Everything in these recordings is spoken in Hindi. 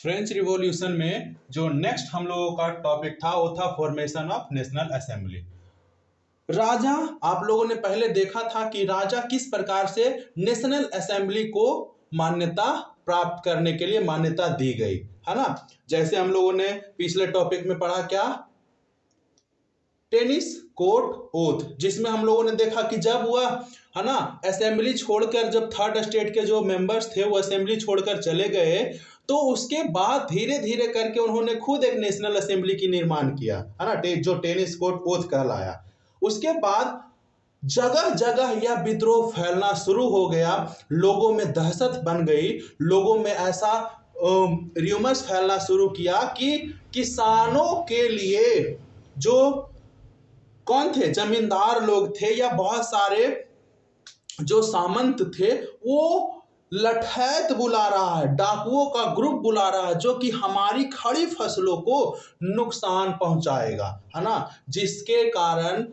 फ्रेंच रिवॉल्यूशन में जो नेक्स्ट हम लोगों का टॉपिक था वो था फॉर्मेशन ऑफ नेशनल असेंबली। राजा, आप लोगों ने पहले देखा था कि राजा किस प्रकार से नेशनल असेंबली को मान्यता प्राप्त करने के लिए मान्यता दी गई, है ना। जैसे हम लोगों ने पिछले टॉपिक में पढ़ा क्या, टेनिस कोर्ट ओथ, जिसमें हम लोगों ने देखा कि जब वह, है ना, असेंबली छोड़कर, जब थर्ड स्टेट के जो मेंबर्स थे वो असेंबली छोड़कर चले गए, तो उसके बाद धीरे धीरे करके उन्होंने खुद एक नेशनल असेंबली की निर्माण किया, है ना, जो टेनिस कोर्ट ओथ कहलाया। उसके बाद जगह जगह यह विद्रोह फैलना शुरू हो गया, लोगों में दहशत बन गई, लोगों में ऐसा र्यूमर्स फैलना शुरू किया कि किसानों के लिए जो कौन थे, जमींदार लोग थे या बहुत सारे जो सामंत थे, वो लठैत बुला रहा है, डाकुओं का ग्रुप बुला रहा है जो कि हमारी खड़ी फसलों को नुकसान पहुंचाएगा, है ना। जिसके कारण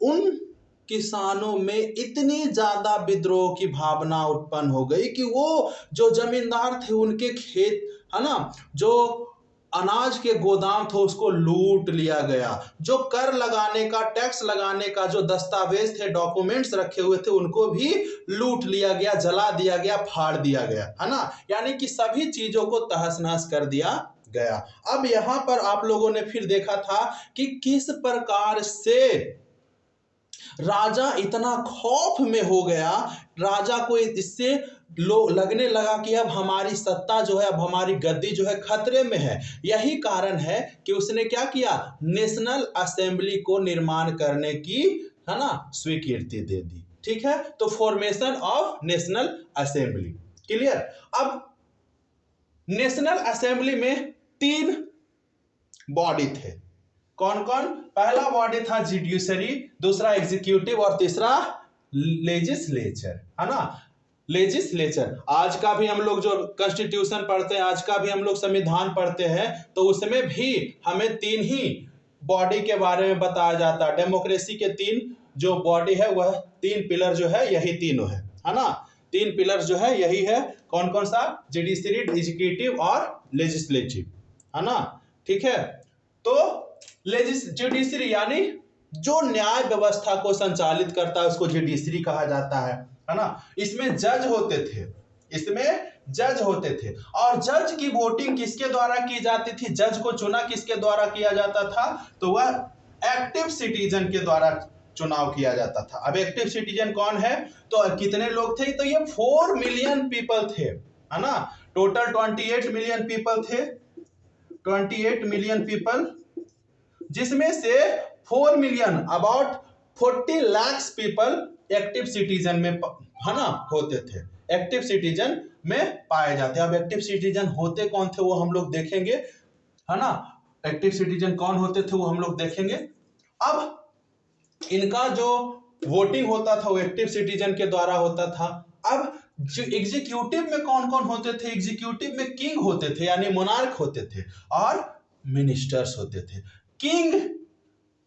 उन किसानों में इतनी ज्यादा विद्रोह की भावना उत्पन्न हो गई कि वो जो जमींदार थे उनके खेत, है ना, जो अनाज के गोदाम थे उसको लूट लिया गया, जो कर लगाने का, टैक्स लगाने का जो दस्तावेज थे, डॉक्यूमेंट्स रखे हुए थे, उनको भी लूट लिया गया, जला दिया गया, फाड़ दिया गया, है ना। यानी कि सभी चीजों को तहस नहस कर दिया गया। अब यहां पर आप लोगों ने फिर देखा था कि किस प्रकार से राजा इतना खौफ में हो गया, राजा को इससे लगने लगा कि अब हमारी सत्ता जो है, अब हमारी गद्दी जो है खतरे में है। यही कारण है कि उसने क्या किया, नेशनल असेंबली को निर्माण करने की, है ना, स्वीकृति दे दी। ठीक है, तो formation of national assembly clear. अब नेशनल असेंबली में 3 बॉडी थे। कौन कौन? पहला बॉडी था जुडिशरी, दूसरा एग्जीक्यूटिव और तीसरा लेजिस्लेचर, है ना। लेजिस्लेचर, आज का भी हम लोग जो कॉन्स्टिट्यूशन पढ़ते हैं, आज का भी हम लोग संविधान पढ़ते हैं, तो उसमें भी हमें 3 ही बॉडी के बारे में बताया जाता है। डेमोक्रेसी के 3 जो बॉडी है, वह 3 पिलर जो है यही तीनों है ना। 3 पिलर जो है यही है। कौन कौन सा? जुडिशरी, एग्जीक्यूटिव और लेजिस्लेटिव, है ना। ठीक है, तो जुडिशरी यानी जो न्याय व्यवस्था को संचालित करता है उसको जुडिशरी कहा जाता है ना। इसमें जज होते थे, इसमें जज होते थे, और जज की वोटिंग किसके द्वारा की जाती थी, जज को चुना किसके द्वारा किया जाता था, तो वह एक्टिव सिटीजन के द्वारा चुनाव किया जाता था। अब एक्टिव सिटीजन कौन है, तो कितने लोग थे, तो ये 4 मिलियन पीपल थे, है ना। टोटल 28 मिलियन पीपल थे, 28 मिलियन पीपल, जिसमें से 4 million about 40 lakh people active citizen में, है ना, होते थे, एक्टिव सिटीजन में पाए जाते। अब एक्टिव सिटीजन होते कौन थे वो हम लोग देखेंगे, है ना। एक्टिव सिटीजन कौन होते थे वो हम लोग देखेंगे। अब इनका जो वोटिंग होता था वो एक्टिव सिटीजन के द्वारा होता था। अब जो एग्जीक्यूटिव में कौन कौन होते थे, एग्जीक्यूटिव में किंग होते थे यानी मोनार्क होते थे, और मिनिस्टर्स होते थे। किंग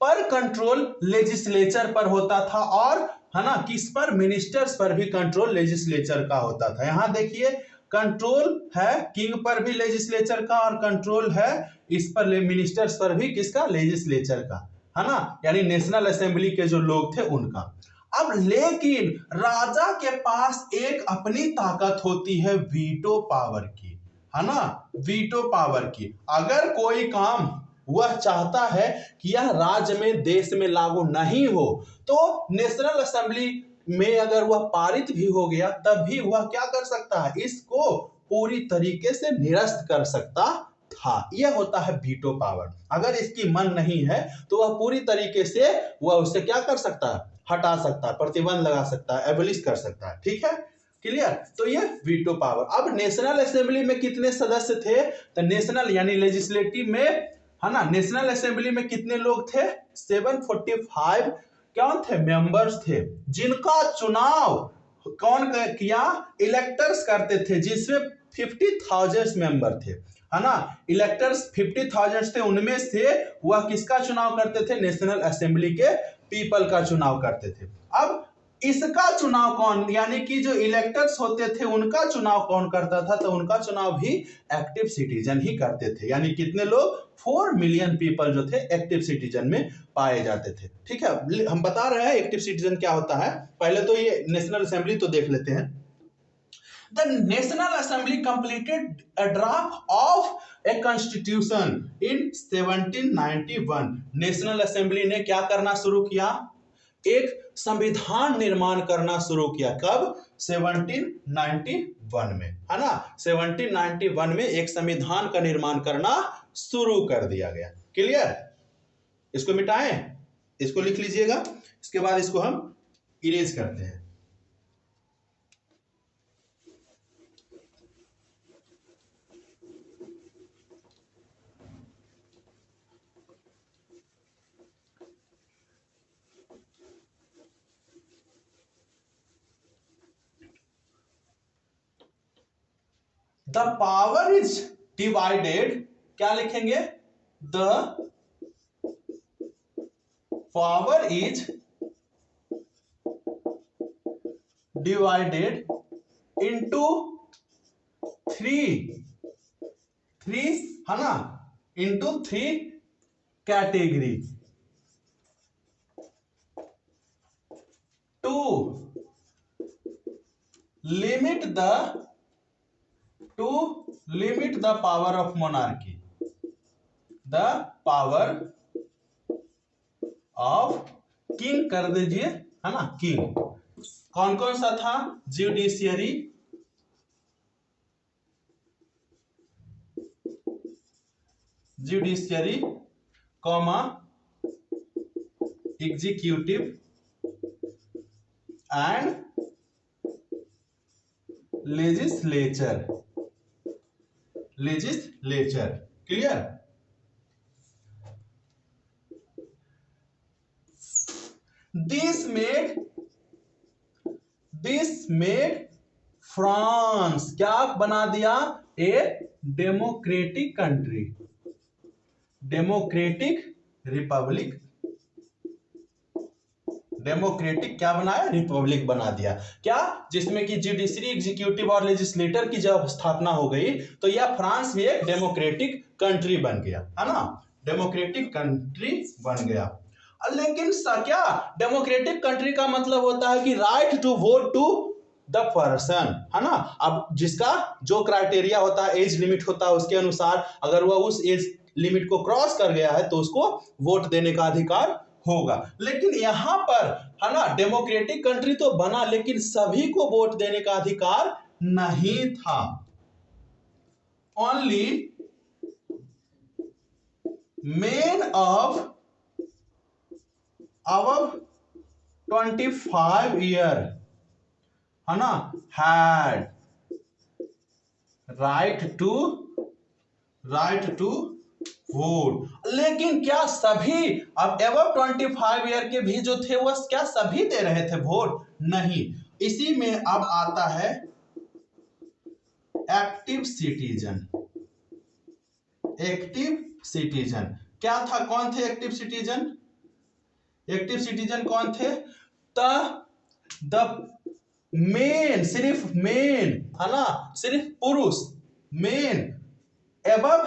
पर कंट्रोल लेजिस्लेचर पर होता था, और, है ना, किस पर, मिनिस्टर्स पर भी कंट्रोल लेजिस्लेचर का होता था। यहां देखिए, कंट्रोल है किंग पर भी लेजिस्लेचर का, और कंट्रोल है इस पर मिनिस्टर्स पर भी, किसका, लेजिस्लेचर का, है ना, यानी नेशनल असेंबली के जो लोग थे उनका। अब लेकिन राजा के पास एक अपनी ताकत होती है वीटो पावर की, है ना, वीटो पावर की। अगर कोई काम वह चाहता है कि यह राज्य में, देश में लागू नहीं हो, तो नेशनल असेंबली में अगर वह पारित भी हो गया तब भी वह क्या कर सकता है, इसको पूरी तरीके से निरस्त कर सकता था। यह होता है वीटो पावर। अगर इसकी मन नहीं है तो वह पूरी तरीके से वह उससे क्या कर सकता है, हटा सकता है, प्रतिबंध लगा सकता है, एबलिश कर सकता है। ठीक है, क्लियर। तो ये वीटो पावर। अब नेशनल असेंबली में कितने सदस्य थे, तो नेशनल यानी लेजिस्लेटिव में, है ना, नेशनल असेंबली में कितने लोग थे, 745 कौन थे, मेंबर्स थे, जिनका चुनाव कौन किया, इलेक्टर्स करते थे, जिसमें 50,000 मेंबर थे, है ना। इलेक्टर्स 50,000 थे, उनमें से वह किसका चुनाव करते थे, नेशनल असेंबली के पीपल का चुनाव करते थे। अब इसका चुनाव कौन, यानी कि जो इलेक्टर्स होते थे उनका चुनाव कौन करता था, तो उनका चुनाव भी एक्टिव सिटीजन ही करते थे। यानी कितने लोग, 4 मिलियन पीपल जो थे एक्टिव सिटीजन में पाए जाते थे। ठीक है, हम बता रहे हैं एक्टिव सिटीजन क्या होता है। पहले तो ये नेशनल असेंबली तो देख लेते हैं। The National Assembly completed a draft of a constitution in 1791। National assembly ने क्या करना शुरू किया, एक संविधान निर्माण करना शुरू किया। कब, 1791 में, है ना। 1791 में एक संविधान का निर्माण करना शुरू कर दिया गया। क्लियर, इसको मिटाएं, इसको लिख लीजिएगा, इसके बाद इसको हम इरेज करते हैं। द पावर इज डिवाइडेड, क्या लिखेंगे, the power is divided into three, है ना, into 3 category, to limit the power of monarchy, the power of king कर दीजिए, है ना, किंग। कौन कौन सा था, judiciary, comma executive and legislature. Clear. This made France क्या बना दिया, a democratic country, democratic republic, क्या बनाया, रिपब्लिक बना दिया। क्या, जिसमें कि जुडिशरी, एग्जीक्यूटिव और लेजिस्लेटर की जब स्थापना हो गई तो यह फ्रांस भी एक डेमोक्रेटिक कंट्री बन गया, है ना, डेमोक्रेटिक कंट्री बन गया। लेकिन क्या डेमोक्रेटिक कंट्री का मतलब होता है कि right to vote to the person, है ना। अब जिसका जो क्राइटेरिया होता है, एज लिमिट होता है, उसके अनुसार अगर वह उस एज लिमिट को क्रॉस कर गया है तो उसको वोट देने का अधिकार होगा। लेकिन यहां पर, है ना, डेमोक्रेटिक कंट्री तो बना लेकिन सभी को वोट देने का अधिकार नहीं था। Only main of above 25 year, है ना, हैड राइट टू वोट। लेकिन क्या सभी, अब एबव 25 ईयर के भी जो थे वो क्या सभी दे रहे थे वोट, नहीं। इसी में अब आता है एक्टिव सिटीजन। क्या था, कौन थे एक्टिव सिटीजन, कौन थे, द मेन, सिर्फ मेन, है ना, सिर्फ पुरुष, main above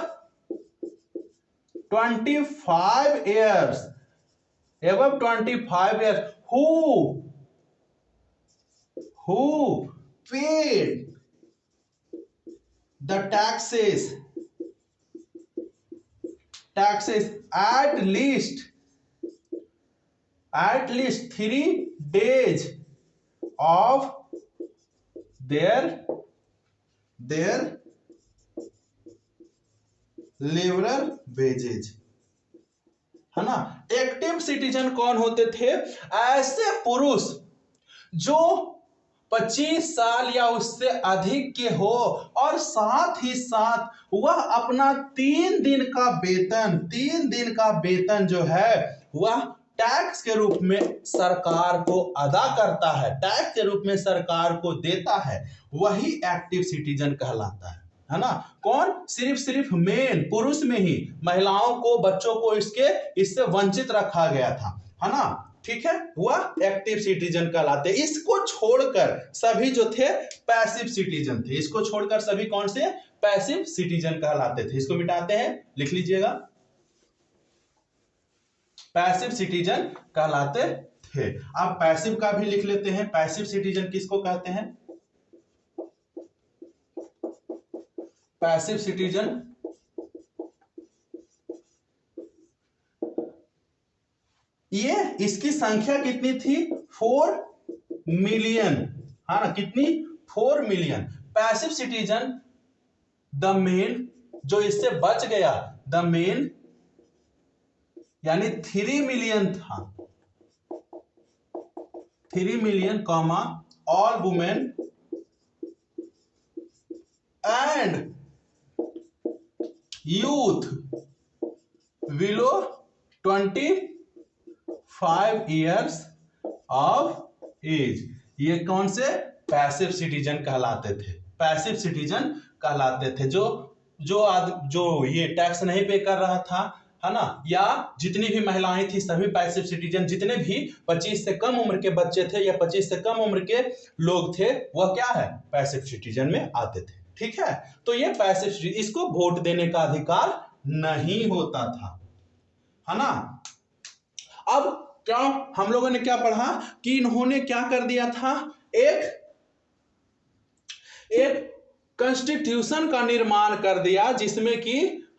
25 years, who paid the taxes at least 3 days of their liberal wages, है ना। एक्टिव सिटीजन कौन होते थे, ऐसे पुरुष जो 25 साल या उससे अधिक के हो और साथ ही साथ वह अपना 3 दिन का वेतन जो है वह टैक्स के रूप में सरकार को अदा करता है, टैक्स के रूप में सरकार को देता है, वही एक्टिव सिटीजन कहलाता है ना। कौन, सिर्फ मेन, पुरुष में ही, महिलाओं को, बच्चों को इससे वंचित रखा गया था, है ना। ठीक है, वह एक्टिव सिटीजन कहलाते हैं। इसको छोड़कर सभी जो थे पैसिव सिटीजन थे। इसको छोड़कर सभी कौन से पैसिव सिटीजन कहलाते थे। इसको मिटाते हैं, लिख लीजिएगा, पैसिव सिटीजन कहलाते थे। अब पैसिव का भी लिख लेते हैं। पैसिव सिटीजन किसको कहते हैं? पैसिव सिटीजन ये इसकी संख्या कितनी थी? 4 मिलियन, हाँ ना, कितनी? 4 million. Passive citizen the main, जो इससे बच गया, द मेन यानी 3 मिलियन था, 3 million comma all women and youth below 25 years of age. ये कौन से? पैसिव सिटीजन कहलाते थे। पैसिव सिटीजन कहलाते थे जो ये टैक्स नहीं पे कर रहा था, है ना, या जितनी भी महिलाएं थी सभी पैसिव सिटीजन। जितने भी 25 से कम उम्र के बच्चे थे या 25 से कम उम्र के लोग थे, वह क्या है? पैसिव सिटीजन में आते थे। ठीक है, तो ये पैसिव, इसको वोट देने का अधिकार नहीं होता था, है ना। अब क्या हम लोगों ने क्या पढ़ा कि इन्होंने क्या कर दिया था? एक कॉन्स्टिट्यूशन का निर्माण कर दिया, जिसमें कि,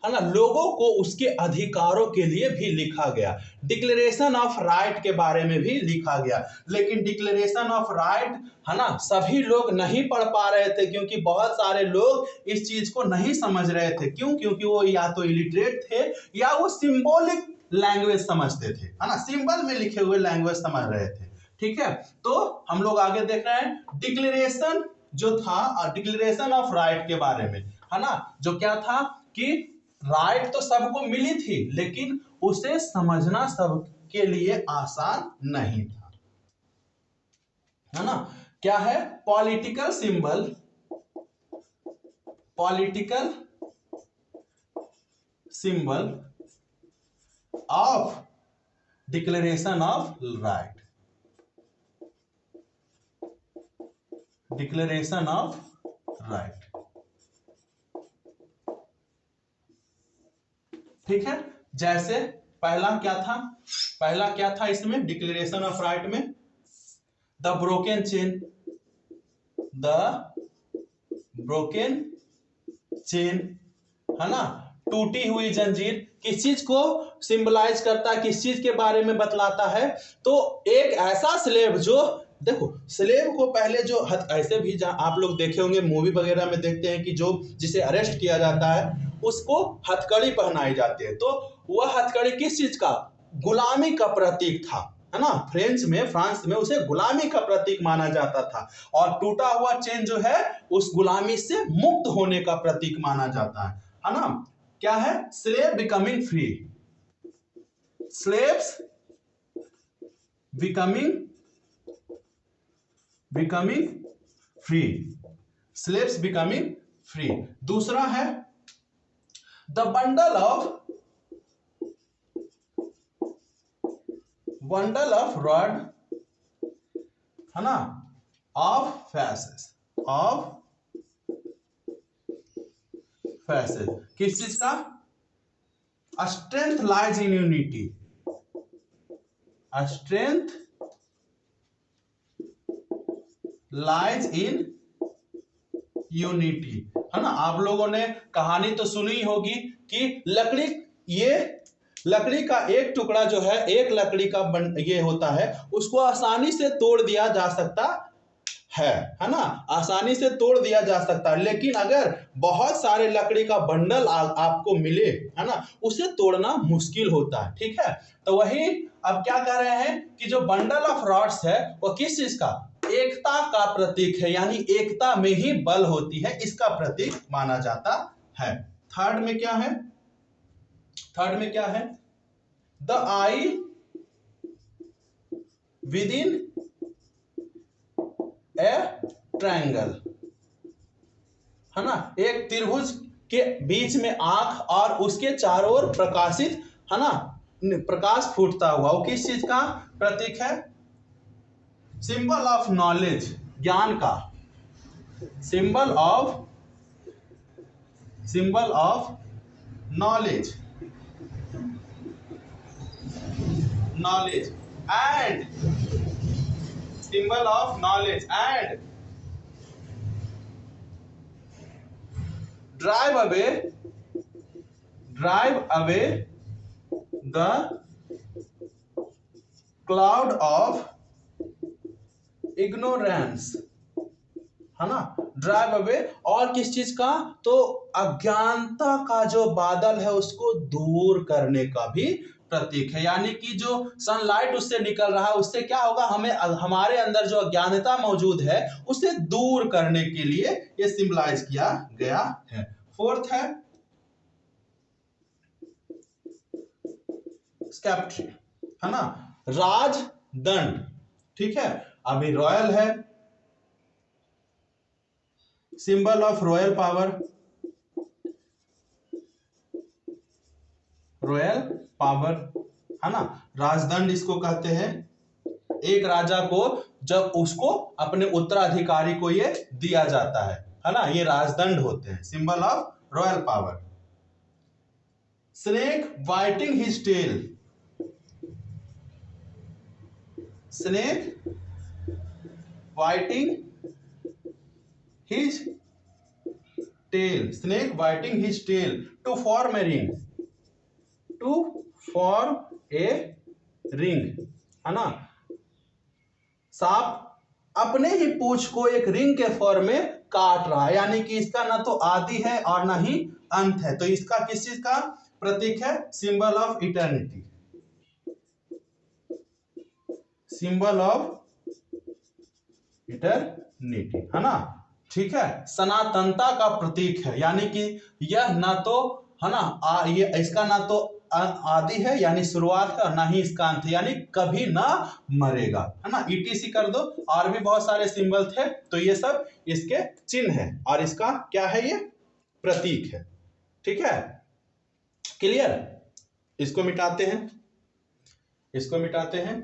है ना, लोगों को उसके अधिकारों के लिए भी लिखा गया। डिक्लेरेशन ऑफ राइट के बारे में भी लिखा गया। लेकिन डिक्लेरेशन ऑफ राइट, है ना, सभी लोग नहीं पढ़ पा रहे थे, क्योंकि बहुत सारे लोग इस चीज को नहीं समझ रहे थे। क्यों? क्योंकि वो या तो इलिटरेट थे या वो सिंबॉलिक लैंग्वेज समझते थे, है ना, सिंबल में लिखे हुए लैंग्वेज समझ रहे थे। ठीक है, तो हम लोग आगे देख रहे हैं डिक्लेरेशन जो था, डिक्लेरेशन ऑफ राइट के बारे में, है ना, जो क्या था कि राइट तो सबको मिली थी, लेकिन उसे समझना सबके लिए आसान नहीं था, है ना। क्या है? Political symbol, political symbol of declaration of right, declaration of right. ठीक है, जैसे पहला क्या था? पहला क्या था इसमें डिक्लेरेशन ऑफ राइट में? The broken chain, the broken chain, है ना, टूटी हुई जंजीर। किस चीज को सिंबलाइज करता है? किस चीज के बारे में बतलाता है? तो एक ऐसा स्लेव जो, देखो, स्लेव को पहले जो ऐसे भी आप लोग देखे होंगे, मूवी वगैरह में देखते हैं कि जो जिसे अरेस्ट किया जाता है उसको हथकड़ी पहनाई जाती है। तो वह हथकड़ी किस चीज का? गुलामी का प्रतीक था, है ना। फ्रांस में उसे गुलामी का प्रतीक माना जाता था, और टूटा हुआ चेन जो है उस गुलामी से मुक्त होने का प्रतीक माना जाता है ना। क्या है? Slave becoming free, slaves becoming free, slaves becoming free. दूसरा है द बंडल ऑफ रॉड, है ना, ऑफ फैसेस, किस चीज का? Strength lies in unity, strength lies in unity, है ना। आप लोगों ने कहानी तो सुनी होगी कि लकड़ी का एक टुकड़ा जो है, एक लकड़ी का ये होता है, उसको आसानी से तोड़ दिया जा सकता है ना, आसानी से तोड़ दिया जा सकता है। लेकिन अगर बहुत सारे लकड़ी का बंडल आपको मिले, है ना, उसे तोड़ना मुश्किल होता है। ठीक है, तो वही अब क्या कर रहे हैं कि जो बंडल ऑफ रॉड्स है वो किस चीज का? एकता का प्रतीक है, यानी एकता में ही बल होती है, इसका प्रतीक माना जाता है। थर्ड में क्या है? The I with in A triangle, है ना, एक त्रिभुज के बीच में आंख और उसके चारों ओर प्रकाशित, है ना, प्रकाश फूटता हुआ, वो किस चीज का प्रतीक है? सिंबल ऑफ नॉलेज, ज्ञान का। Symbol of knowledge, and symbol of knowledge and drive away the cloud of ignorance, है ना। ड्राइव अवे, और किस चीज का? तो अज्ञानता का जो बादल है उसको दूर करने का भी प्रतीक है। यानी कि जो सनलाइट उससे निकल रहा है उससे क्या होगा, हमें हमारे अंदर जो अज्ञानता मौजूद है उसे दूर करने के लिए ये सिंबलाइज किया गया है। फोर्थ है स्केप्ट्री, है ना, राजदंड। ठीक है, अभी रॉयल है, सिंबल ऑफ रॉयल पावर, है ना। राजदंड इसको कहते हैं, एक राजा को जब उसको अपने उत्तराधिकारी को ये दिया जाता है ना, ये राजदंड होते हैं, symbol of royal power. Snake biting his tail, snake biting his tail, snake biting his tail to form a ring, to form a ring, है ना। सांप अपने ही पूंछ को एक रिंग के फॉर्म में काट रहा है, यानी कि इसका ना तो आदि है और ना ही अंत है, तो इसका किस चीज का प्रतीक है? Symbol of eternity, symbol of eternity, है ना। ठीक है, सनातनता का प्रतीक है, यानी कि यह ना तो, है ना, ये इसका ना तो आदि है यानी शुरुआत है, ना ही इसका अंत है यानी कभी ना मरेगा, है ना। ईटीसी कर दो, और भी बहुत सारे सिंबल थे, तो ये सब इसके चिन्ह है और इसका क्या है, ये प्रतीक है। ठीक है, क्लियर। इसको मिटाते हैं, इसको मिटाते हैं।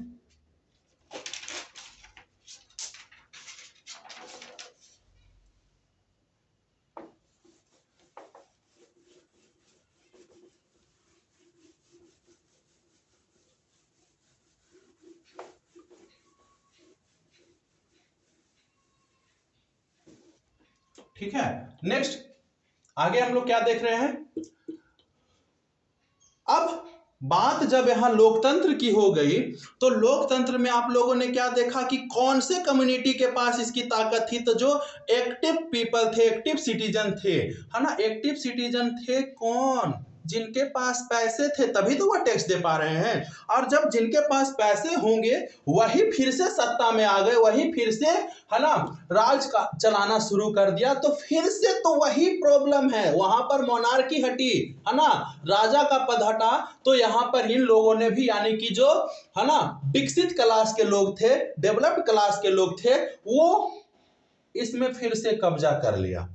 ठीक है, नेक्स्ट आगे हम लोग क्या देख रहे हैं? अब बात जब यहां लोकतंत्र की हो गई, तो लोकतंत्र में आप लोगों ने क्या देखा कि कौन से कम्युनिटी के पास इसकी ताकत थी? तो जो एक्टिव पीपल थे, एक्टिव सिटीजन थे, है ना। एक्टिव सिटीजन थे कौन? जिनके पास पैसे थे, तभी तो वह टैक्स दे पा रहे हैं। और जब जिनके पास पैसे होंगे वही फिर से सत्ता में आ गए, वही फिर से, है ना, राज का चलाना शुरू कर दिया, तो फिर से तो वही प्रॉब्लम है, वहां पर मोनार्की हटी, है ना, राजा का पद हटा, तो यहां पर इन लोगों ने भी, यानी कि जो, है ना, विकसित क्लास के लोग थे, डेवलप्ड क्लास के लोग थे, वो इसमें फिर से कब्जा कर लिया।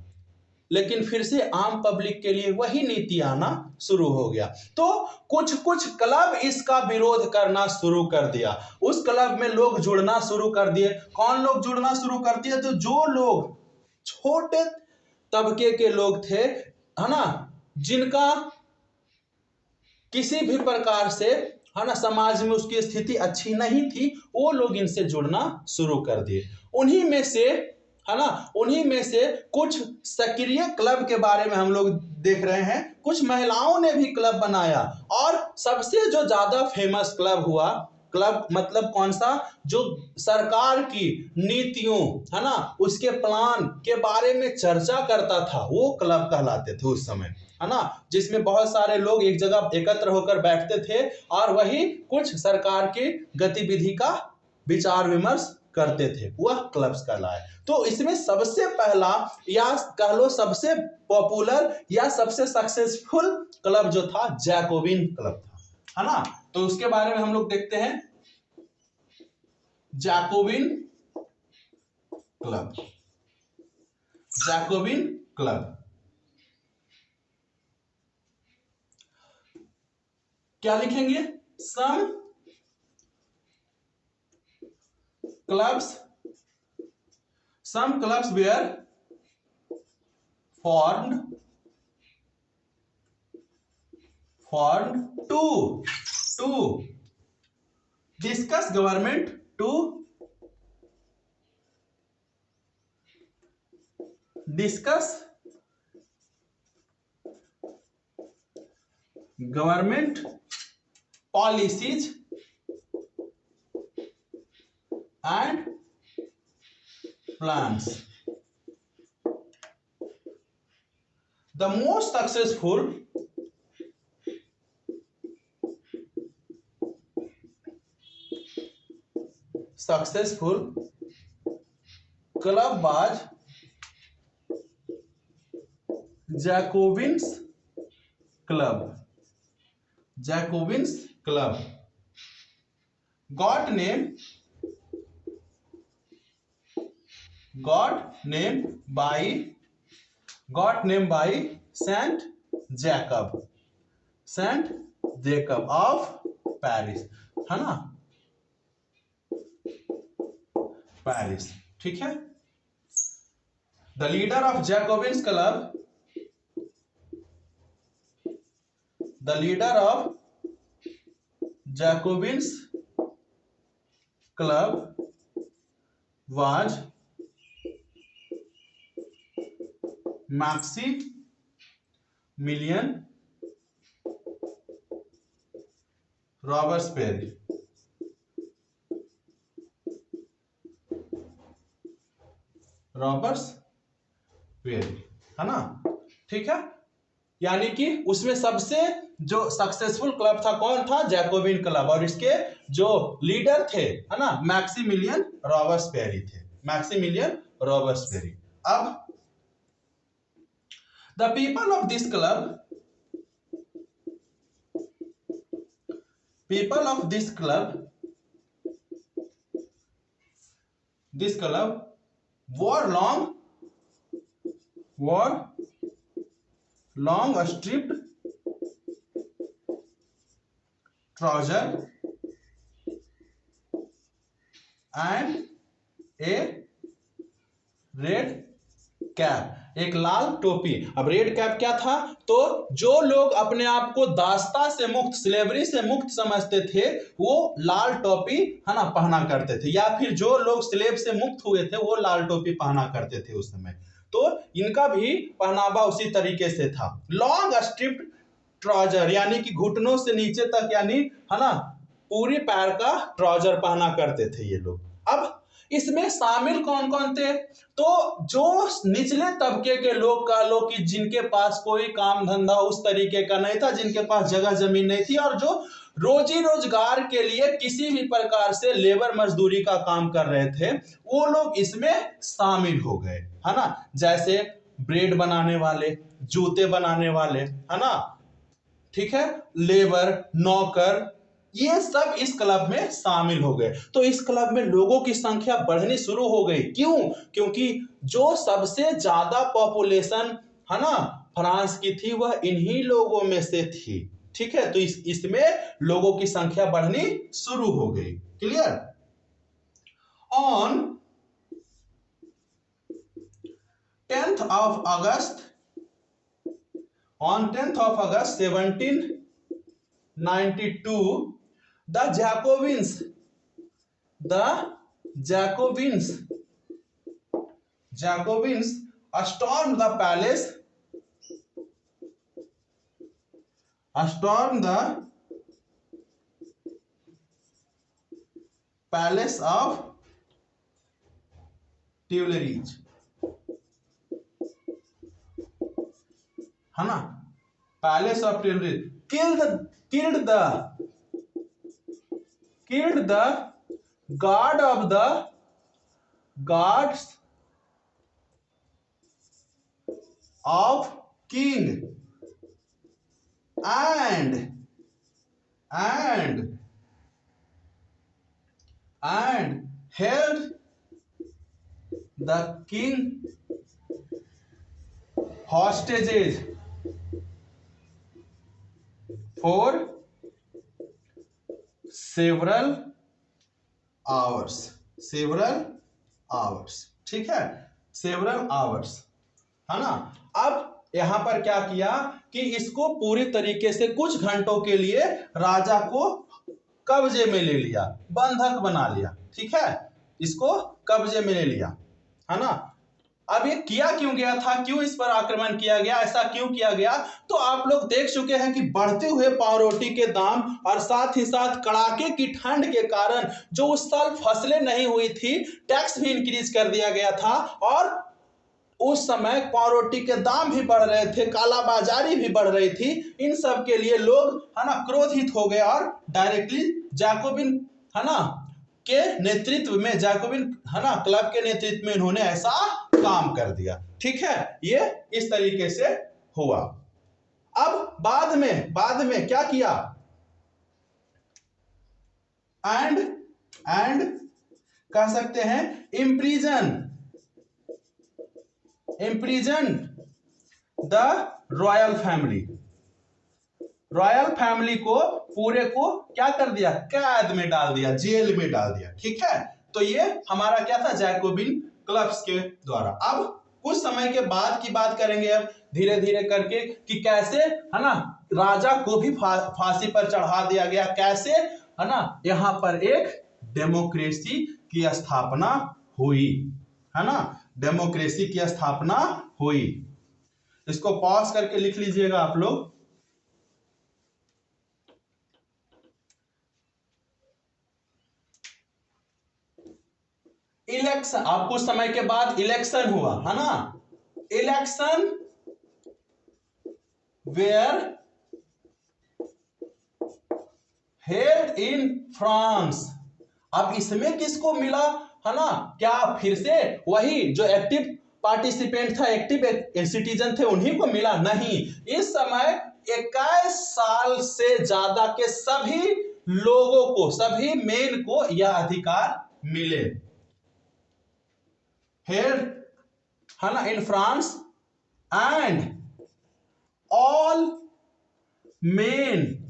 लेकिन फिर से आम पब्लिक के लिए वही नीति आना शुरू हो गया, तो कुछ कुछ क्लब इसका विरोध करना शुरू कर दिया। उस क्लब में लोग जुड़ना शुरू कर दिए। कौन लोग जुड़ना शुरू कर दिए? तो जो लोग छोटे तबके के लोग थे, है ना, जिनका किसी भी प्रकार से, है ना, समाज में उसकी स्थिति अच्छी नहीं थी, वो लोग इनसे जुड़ना शुरू कर दिए। उन्हीं में से, है ना, उन्हीं में से कुछ सक्रिय क्लब के बारे में हम लोग देख रहे हैं। कुछ महिलाओं ने भी क्लब बनाया, और सबसे जो ज्यादा फेमस क्लब हुआ, क्लब मतलब कौन सा? जो सरकार की नीतियों, है ना, उसके प्लान के बारे में चर्चा करता था, वो क्लब कहलाते थे उस समय, है ना। जिसमें बहुत सारे लोग एक जगह एकत्र होकर बैठते थे और वही कुछ सरकार की गतिविधि का विचार विमर्श करते थे, वह क्लब्स कहलाए। तो इसमें सबसे पहला, या कह लो सबसे पॉपुलर या सबसे सक्सेसफुल क्लब जो था, जैकोबिन क्लब था, है ना। तो उसके बारे में हम लोग देखते हैं, जैकोबिन क्लब, जैकोबिन क्लब क्या लिखेंगे? some clubs were formed to discuss government policies and plans. The most successful club was Jacobins Club. Got name by Saint Jacob of Paris, है ना, पेरिस, ठीक है। The leader of Jacobins club was Maximilian Robespierre, है ना, ठीक है। यानी कि उसमें सबसे जो सक्सेसफुल क्लब था कौन था? जैकोबिन क्लब, और इसके जो लीडर थे, है ना, मैक्सिमिलियन रॉबespierre थे, अब the people of this club wore long striped trouser and a red cap, एक लाल टोपी। अब रेड कैप क्या था? तो जो लोग अपने आप को दास्ता से मुक्त, स्लेवरी से मुक्त समझते थे, वो लाल टोपी, है ना, पहना करते थे, या फिर जो लोग स्लेव से मुक्त हुए थे वो लाल टोपी पहना करते थे उस समय। तो इनका भी पहनावा उसी तरीके से था। लॉन्ग स्ट्रिप्ड ट्राउजर, यानी कि घुटनों से नीचे तक, यानी, है ना, पूरी पैर का ट्राउजर पहना करते थे ये लोग। अब इसमें शामिल कौन कौन थे? तो जो निचले तबके के लोग कह लो कि जिनके पास कोई काम धंधा उस तरीके का नहीं था, जिनके पास जगह जमीन नहीं थी, और जो रोजी रोजगार के लिए किसी भी प्रकार से लेबर मजदूरी का काम कर रहे थे, वो लोग इसमें शामिल हो गए, है ना। जैसे ब्रेड बनाने वाले, जूते बनाने वाले, है ना, ठीक है, लेबर, नौकर, ये सब इस क्लब में शामिल हो गए। तो इस क्लब में लोगों की संख्या बढ़नी शुरू हो गई। क्यों? क्योंकि जो सबसे ज्यादा पॉपुलेशन, है ना, फ्रांस की थी, वह इन्हीं लोगों में से थी, ठीक है। तो इसमें लोगों की संख्या बढ़नी शुरू हो गई। Clear? On 10th of August 1792, the Jacobins stormed the palace of Tuileries, है ना, palace of Tuileries, killed the guards of king and held the king hostages for several hours, several hours, ठीक है, सेवरल आवर्स, है ना। अब यहां पर क्या किया कि इसको पूरी तरीके से कुछ घंटों के लिए राजा को कब्जे में ले लिया, बंधक बना लिया, ठीक है, इसको कब्जे में ले लिया, है ना। अब ये किया क्यों गया था, क्यों इस पर आक्रमण किया गया, ऐसा क्यों किया गया, तो आप लोग देख चुके हैं कि बढ़ते हुए पावरोटी के दाम और साथ ही साथ कड़ाके की ठंड के कारण जो उस साल फसलें नहीं हुई थी, टैक्स भी इंक्रीज कर दिया गया था, और उस समय पावरोटी के दाम भी बढ़ रहे थे, कालाबाजारी भी बढ़ रही थी। इन सब के लिए लोग, है ना, क्रोधित हो गए और डायरेक्टली जैकोबिन, है ना, के नेतृत्व में, जैकोबिन, है ना, क्लब के नेतृत्व में इन्होंने ऐसा काम कर दिया, ठीक है। ये इस तरीके से हुआ। अब बाद में क्या किया, एंड कह सकते हैं impression the royal family, royal family को पूरे को क्या कर दिया, कैद में डाल दिया, जेल में डाल दिया, ठीक है। तो ये हमारा क्या था, जैकोबिन क्लब्स के द्वारा। अब कुछ समय के बाद की बात करेंगे अब धीरे धीरे करके कि कैसे, है ना, राजा को भी फांसी पर चढ़ा दिया गया, कैसे, है ना, यहां पर एक डेमोक्रेसी की स्थापना हुई, है ना, डेमोक्रेसी की स्थापना हुई। इसको पॉज करके लिख लीजिएगा आप लोग। इलेक्शन, अब कुछ समय के बाद इलेक्शन हुआ, है ना, election where held in France. अब इसमें किसको मिला, है ना, क्या फिर से वही जो एक्टिव पार्टिसिपेंट था, एक्टिव सिटीजन थे, उन्हीं को मिला? नहीं, इस समय 21 साल से ज्यादा के सभी लोगों को, सभी मेन को यह अधिकार मिले। हेल्ड, है ना, in France, and all main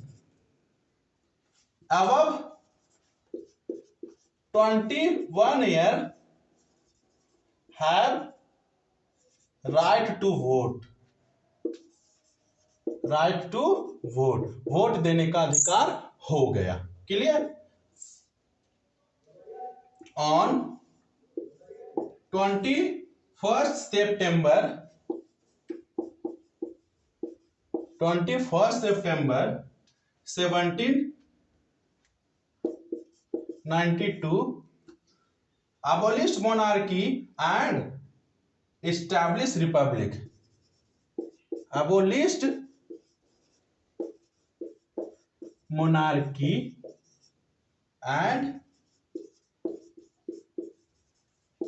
above 21 year have right to vote, right to vote, vote देने का अधिकार हो गया। Clear? On 21 September 1792 abolished monarchy and established republic, abolished monarchy and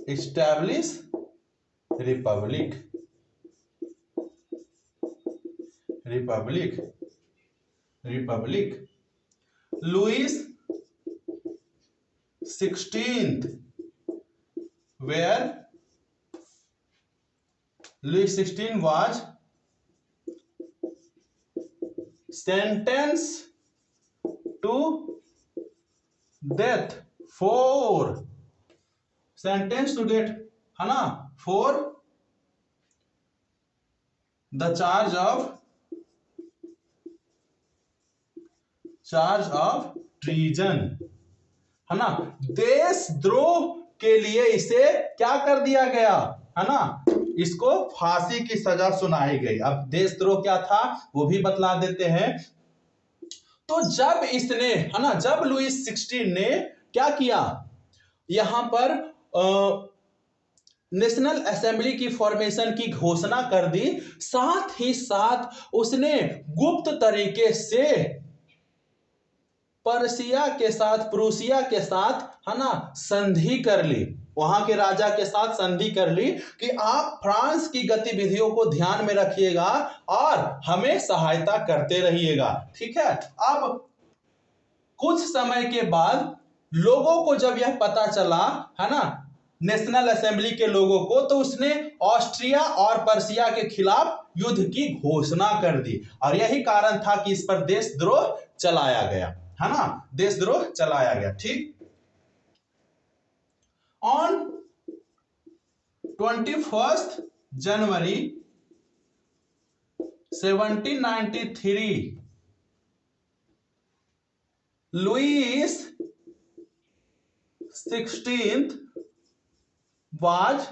established republic, Louis 16th, where Louis 16 was sentenced to death for, sentenced to death, है ना, for the charge of treason, है ना, देशद्रोह के लिए इसे क्या कर दिया गया, है ना, इसको फांसी की सजा सुनाई गई। अब देशद्रोह क्या था वो भी बतला देते हैं। तो जब इसने, है ना, जब लुईस 16 ने क्या किया, यहां पर नेशनल असेंबली की फॉर्मेशन की घोषणा कर दी, साथ ही साथ उसने गुप्त तरीके से पर्सिया के साथ, प्रूसिया के साथ, है ना, संधि कर ली, वहां के राजा के साथ संधि कर ली कि आप फ्रांस की गतिविधियों को ध्यान में रखिएगा और हमें सहायता करते रहिएगा, ठीक है। अब कुछ समय के बाद लोगों को जब यह पता चला, है ना, नेशनल असेंबली के लोगों को, तो उसने ऑस्ट्रिया और पर्सिया के खिलाफ युद्ध की घोषणा कर दी, और यही कारण था कि इस पर देशद्रोह चलाया गया, है ना, देशद्रोह चलाया गया। ठीक, on 21 January 1793 Louis XVI was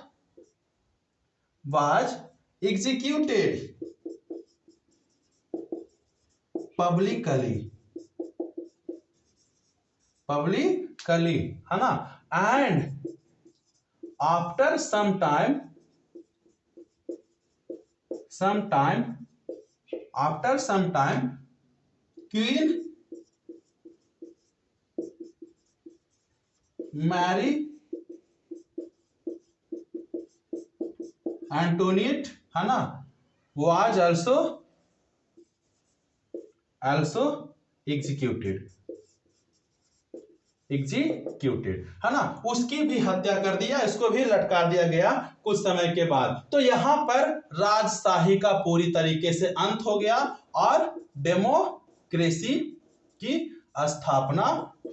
executed publicly, है ना, and after some time Queen Mary Antoinette, है ना, was also executed, है ना, उसकी भी हत्या कर दिया, इसको भी लटका दिया गया कुछ समय के बाद। तो यहां पर राजशाही का पूरी तरीके से अंत हो गया और डेमोक्रेसी की स्थापना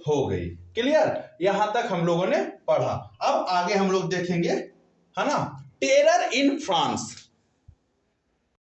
हो गई। क्लियर, यहां तक हम लोगों ने पढ़ा। अब आगे हम लोग देखेंगे, है ना, टेरर इन फ्रांस।